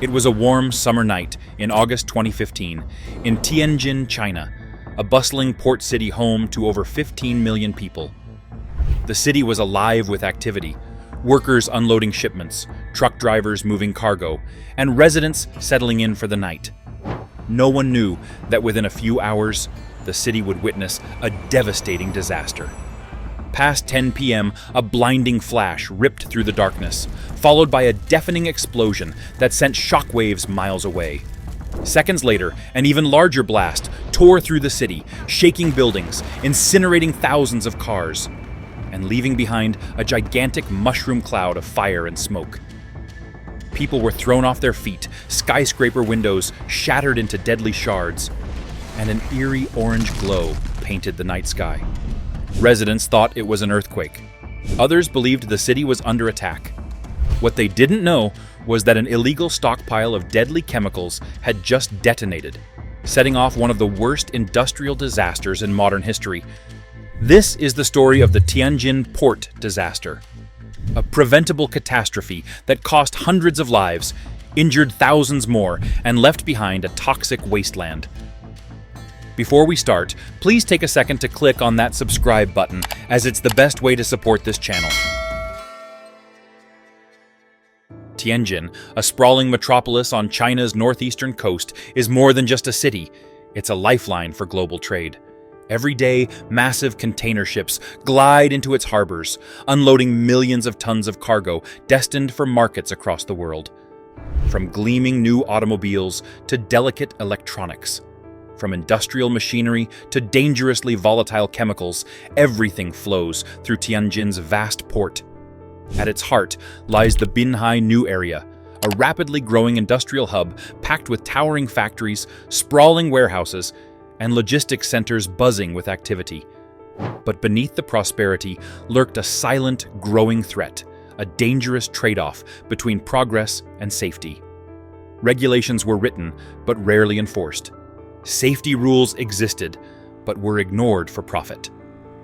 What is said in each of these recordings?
It was a warm summer night in August 2015 in Tianjin, China, a bustling port city home to over 15 million people. The city was alive with activity, workers unloading shipments, truck drivers moving cargo, and residents settling in for the night. No one knew that within a few hours, the city would witness a devastating disaster. Past 10 p.m., a blinding flash ripped through the darkness, followed by a deafening explosion that sent shockwaves miles away. Seconds later, an even larger blast tore through the city, shaking buildings, incinerating thousands of cars, and leaving behind a gigantic mushroom cloud of fire and smoke. People were thrown off their feet, skyscraper windows shattered into deadly shards, and an eerie orange glow painted the night sky. Residents thought it was an earthquake. Others believed the city was under attack. What they didn't know was that an illegal stockpile of deadly chemicals had just detonated, setting off one of the worst industrial disasters in modern history. This is the story of the Tianjin Port Disaster, a preventable catastrophe that cost hundreds of lives, injured thousands more, and left behind a toxic wasteland. Before we start, please take a second to click on that subscribe button, as it's the best way to support this channel. Tianjin, a sprawling metropolis on China's northeastern coast, is more than just a city. It's a lifeline for global trade. Every day, massive container ships glide into its harbors, unloading millions of tons of cargo destined for markets across the world. From gleaming new automobiles to delicate electronics, from industrial machinery to dangerously volatile chemicals, everything flows through Tianjin's vast port. At its heart lies the Binhai New Area, a rapidly growing industrial hub packed with towering factories, sprawling warehouses, and logistics centers buzzing with activity. But beneath the prosperity lurked a silent, growing threat, a dangerous trade-off between progress and safety. Regulations were written, but rarely enforced. Safety rules existed, but were ignored for profit.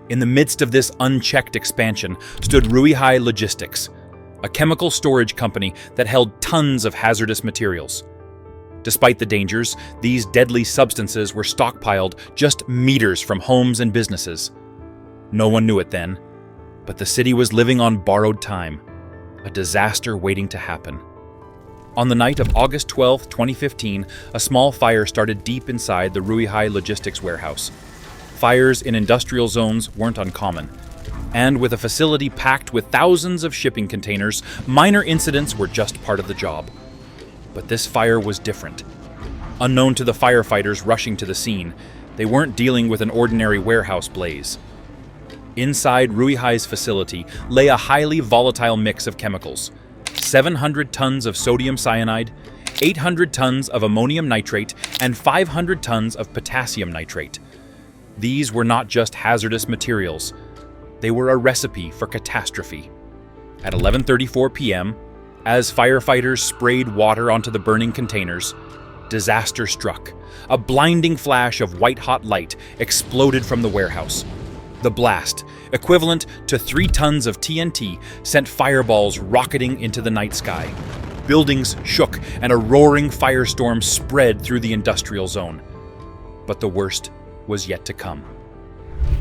In the midst of this unchecked expansion stood Ruihai Logistics, a chemical storage company that held tons of hazardous materials. Despite the dangers, these deadly substances were stockpiled just meters from homes and businesses. No one knew it then, but the city was living on borrowed time, a disaster waiting to happen. On the night of August 12, 2015, a small fire started deep inside the Ruihai Logistics warehouse. Fires in industrial zones weren't uncommon, and with a facility packed with thousands of shipping containers, minor incidents were just part of the job. But this fire was different. Unknown to the firefighters rushing to the scene, they weren't dealing with an ordinary warehouse blaze. Inside Ruihai's facility lay a highly volatile mix of chemicals: 700 tons of sodium cyanide, 800 tons of ammonium nitrate, and 500 tons of potassium nitrate. These were not just hazardous materials. They were a recipe for catastrophe. At 11:34 p.m., as firefighters sprayed water onto the burning containers, disaster struck. A blinding flash of white-hot light exploded from the warehouse. The blast, equivalent to 3 tons of TNT, sent fireballs rocketing into the night sky. Buildings shook and a roaring firestorm spread through the industrial zone. But the worst was yet to come.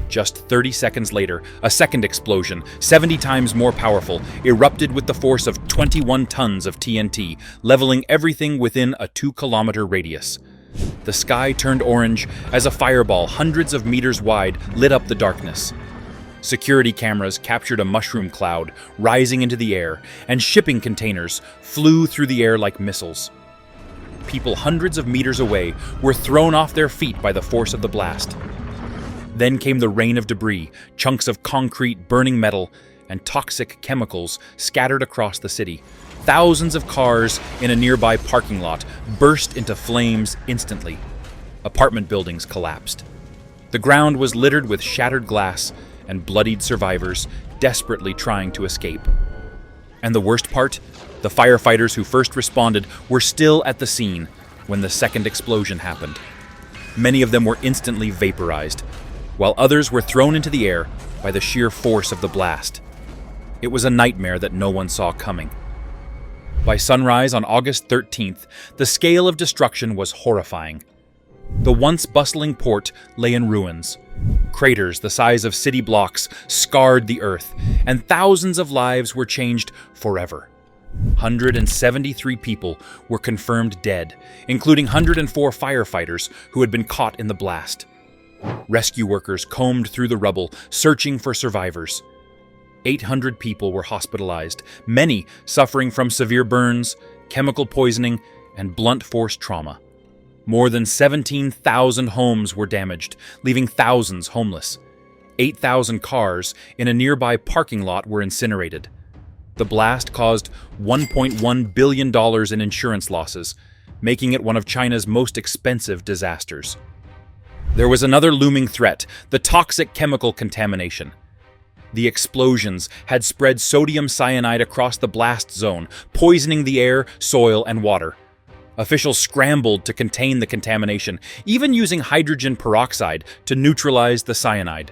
Just 30 seconds later, a second explosion, 70 times more powerful, erupted with the force of 21 tons of TNT, leveling everything within a 2-kilometer radius. The sky turned orange as a fireball hundreds of meters wide lit up the darkness. Security cameras captured a mushroom cloud rising into the air, and shipping containers flew through the air like missiles. People hundreds of meters away were thrown off their feet by the force of the blast. Then came the rain of debris, chunks of concrete, burning metal, and toxic chemicals scattered across the city. Thousands of cars in a nearby parking lot burst into flames instantly. Apartment buildings collapsed. The ground was littered with shattered glass and bloodied survivors desperately trying to escape. And the worst part? The firefighters who first responded were still at the scene when the second explosion happened. Many of them were instantly vaporized, while others were thrown into the air by the sheer force of the blast. It was a nightmare that no one saw coming. By sunrise on August 13th, the scale of destruction was horrifying. The once bustling port lay in ruins. Craters the size of city blocks scarred the earth, and thousands of lives were changed forever. 173 people were confirmed dead, including 104 firefighters who had been caught in the blast. Rescue workers combed through the rubble, searching for survivors. 800 people were hospitalized, many suffering from severe burns, chemical poisoning, and blunt force trauma. More than 17,000 homes were damaged, leaving thousands homeless. 8,000 cars in a nearby parking lot were incinerated. The blast caused $1.1 billion in insurance losses, making it one of China's most expensive disasters. There was another looming threat: the toxic chemical contamination. The explosions had spread sodium cyanide across the blast zone, poisoning the air, soil, and water. Officials scrambled to contain the contamination, even using hydrogen peroxide to neutralize the cyanide.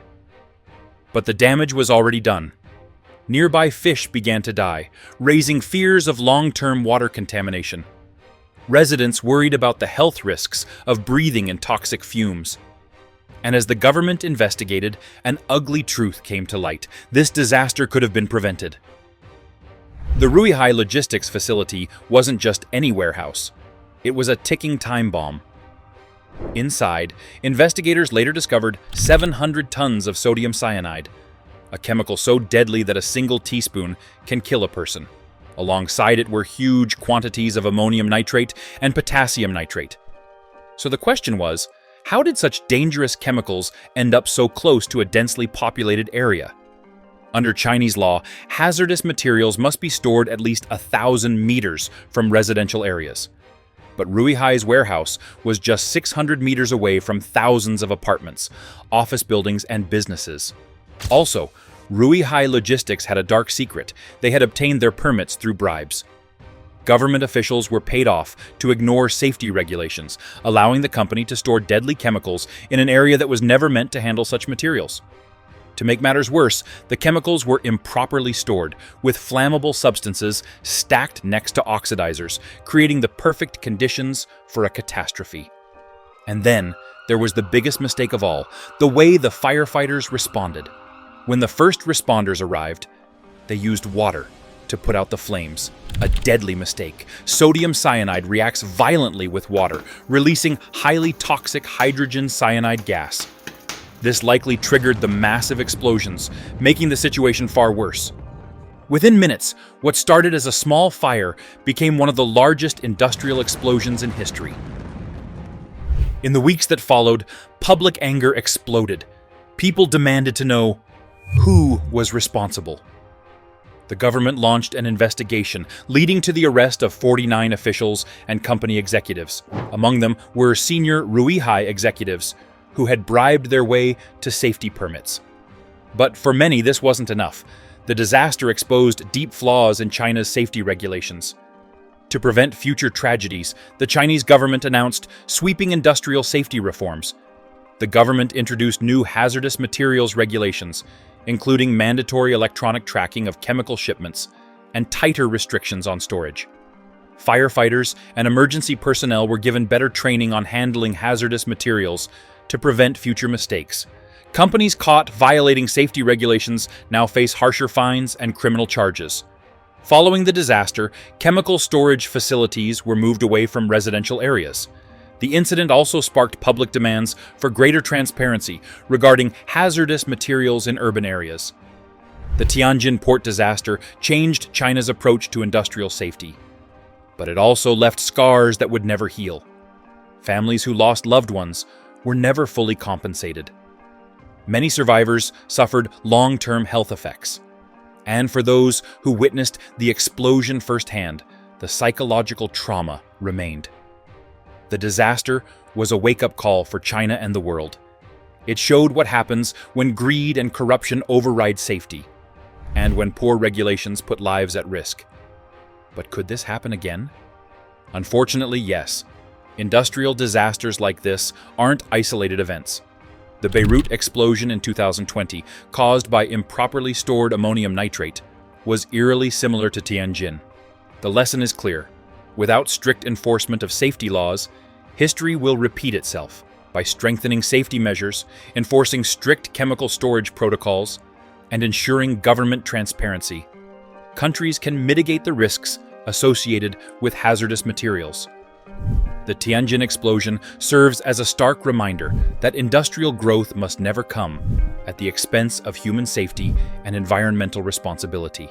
But the damage was already done. Nearby fish began to die, raising fears of long-term water contamination. Residents worried about the health risks of breathing in toxic fumes. And as the government investigated, an ugly truth came to light: this disaster could have been prevented. The Ruihai logistics facility wasn't just any warehouse. It was a ticking time bomb. Inside, investigators later discovered 700 tons of sodium cyanide, a chemical so deadly that a single teaspoon can kill a person. Alongside it were huge quantities of ammonium nitrate and potassium nitrate. So the question was, how did such dangerous chemicals end up so close to a densely populated area? Under Chinese law, hazardous materials must be stored at least 1,000 meters from residential areas. But Ruihai's warehouse was just 600 meters away from thousands of apartments, office buildings, and businesses. Also, Ruihai Logistics had a dark secret: they had obtained their permits through bribes. Government officials were paid off to ignore safety regulations, allowing the company to store deadly chemicals in an area that was never meant to handle such materials. To make matters worse, the chemicals were improperly stored, with flammable substances stacked next to oxidizers, creating the perfect conditions for a catastrophe. And then, there was the biggest mistake of all: the way the firefighters responded. When the first responders arrived, they used water to put out the flames. A deadly mistake. Sodium cyanide reacts violently with water, releasing highly toxic hydrogen cyanide gas. This likely triggered the massive explosions, making the situation far worse. Within minutes, what started as a small fire became one of the largest industrial explosions in history. In the weeks that followed, public anger exploded. People demanded to know who was responsible. The government launched an investigation, leading to the arrest of 49 officials and company executives. Among them were senior Ruihai executives who had bribed their way to safety permits. But for many, this wasn't enough. The disaster exposed deep flaws in China's safety regulations. To prevent future tragedies, the Chinese government announced sweeping industrial safety reforms. The government introduced new hazardous materials regulations, including mandatory electronic tracking of chemical shipments and tighter restrictions on storage. Firefighters and emergency personnel were given better training on handling hazardous materials to prevent future mistakes. Companies caught violating safety regulations now face harsher fines and criminal charges. Following the disaster, chemical storage facilities were moved away from residential areas. The incident also sparked public demands for greater transparency regarding hazardous materials in urban areas. The Tianjin Port Disaster changed China's approach to industrial safety. But it also left scars that would never heal. Families who lost loved ones were never fully compensated. Many survivors suffered long-term health effects. And for those who witnessed the explosion firsthand, the psychological trauma remained. The disaster was a wake-up call for China and the world. It showed what happens when greed and corruption override safety, and when poor regulations put lives at risk. But could this happen again? Unfortunately, yes. Industrial disasters like this aren't isolated events. The Beirut explosion in 2020, caused by improperly stored ammonium nitrate, was eerily similar to Tianjin. The lesson is clear. Without strict enforcement of safety laws, history will repeat itself by strengthening safety measures, enforcing strict chemical storage protocols, and ensuring government transparency. Countries can mitigate the risks associated with hazardous materials. The Tianjin explosion serves as a stark reminder that industrial growth must never come at the expense of human safety and environmental responsibility.